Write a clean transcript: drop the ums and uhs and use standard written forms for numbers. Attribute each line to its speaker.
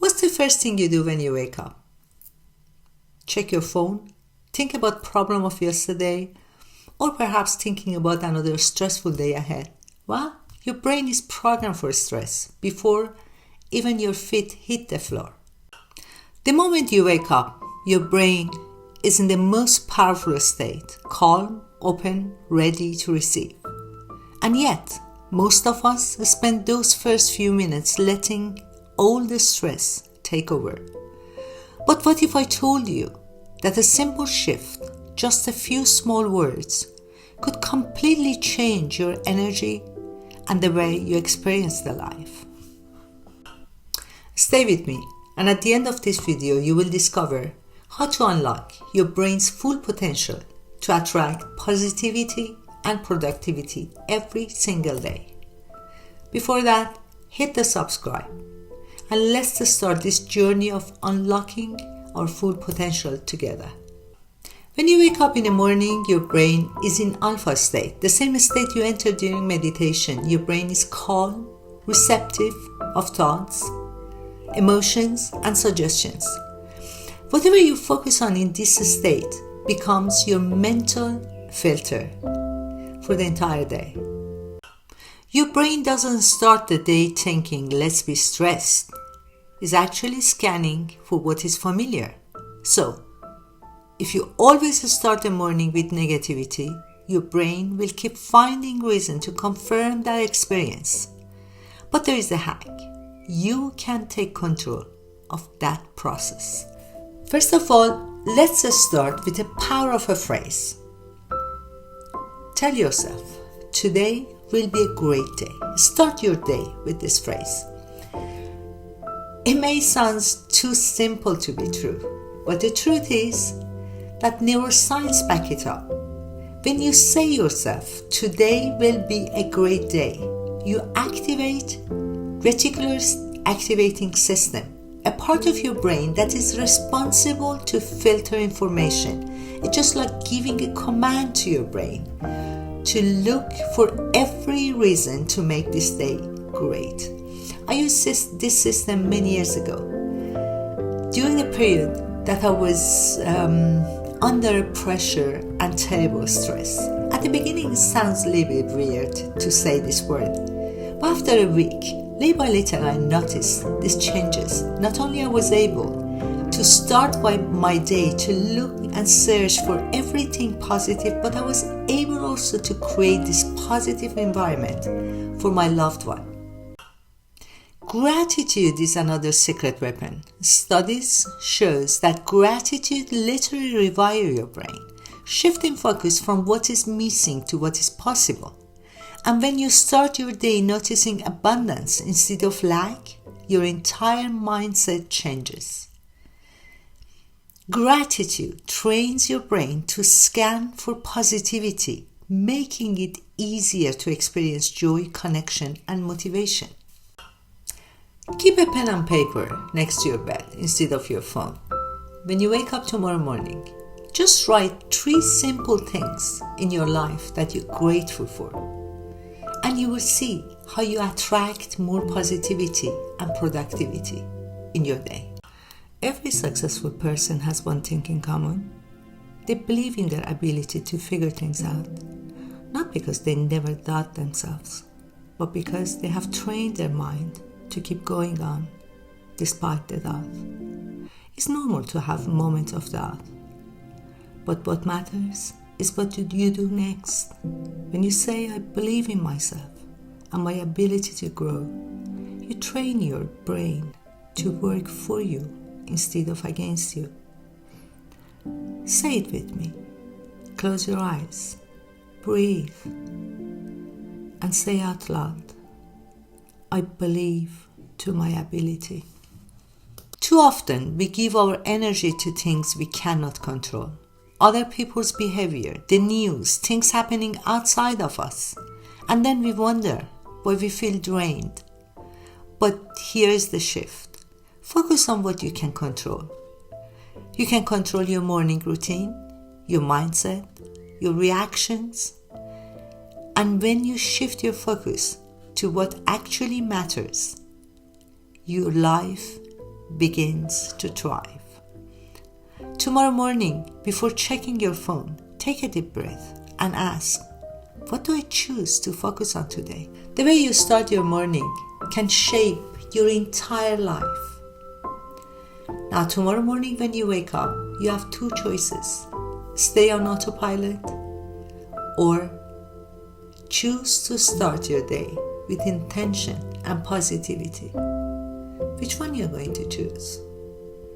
Speaker 1: What's the first thing you do when you wake up? Check your phone? Think about problem of yesterday? Or perhaps thinking about another stressful day ahead? Well, your brain is programmed for stress before even your feet hit the floor. The moment you wake up, your brain is in the most powerful state, calm, open, ready to receive. And yet, most of us spend those first few minutes letting all the stress take over. But what if I told you that a simple shift, just a few small words, could completely change your energy and the way you experience the life? Stay with me, and at the end of this video, you will discover how to unlock your brain's full potential to attract positivity and productivity every single day. Before that, hit the subscribe and let's start this journey of unlocking our full potential together. When you wake up in the morning, your brain is in alpha state, the same state you enter during meditation. Your brain is calm, receptive of thoughts, emotions, and suggestions. Whatever you focus on in this state becomes your mental filter for the entire day. Your brain doesn't start the day thinking, let's be stressed. It's actually scanning for what is familiar. So, if you always start the morning with negativity, your brain will keep finding reason to confirm that experience. But there is a hack. You can take control of that process. First of all, let's start with the power of a phrase. Tell yourself, today will be a great day. Start your day with this phrase. It may sound too simple to be true, but the truth is that neuroscience back it up. When you say yourself, today will be a great day, you activate Reticular Activating System, a part of your brain that is responsible to filter information. It's just like giving a command to your brain to look for every reason to make this day great. I used this system many years ago. During a period that I was under pressure and terrible stress. At the beginning, it sounds a little bit weird to say this word. But after a week, little by little, I noticed these changes. Not only I was able to start my day to look and search for everything positive, but I was able also to create this positive environment for my loved one. Gratitude is another secret weapon. Studies shows that gratitude literally rewires your brain, shifting focus from what is missing to what is possible. And when you start your day noticing abundance instead of lack, your entire mindset changes. Gratitude trains your brain to scan for positivity, making it easier to experience joy, connection, and motivation. Keep a pen and paper next to your bed instead of your phone. When you wake up tomorrow morning, just write 3 simple things in your life that you're grateful for. And you will see how you attract more positivity and productivity in your day. Every successful person has one thing in common. They believe in their ability to figure things out, not because they never doubt themselves, but because they have trained their mind to keep going on despite the doubt. It's normal to have moments of doubt, but what matters is what you do next. When you say, I believe in myself and my ability to grow, you train your brain to work for you instead of against you. Say it with me. Close your eyes, breathe, and say out loud, I believe to my ability. Too often, we give our energy to things we cannot control. Other people's behavior, the news, things happening outside of us. And then we wonder why we feel drained. But here's the shift. Focus on what you can control. You can control your morning routine, your mindset, your reactions. And when you shift your focus to what actually matters, your life begins to thrive. Tomorrow morning, before checking your phone, take a deep breath and ask, what do I choose to focus on today? The way you start your morning can shape your entire life. Now, tomorrow morning when you wake up, you have two choices. Stay on autopilot or choose to start your day with intention and positivity. Which one are you going to choose?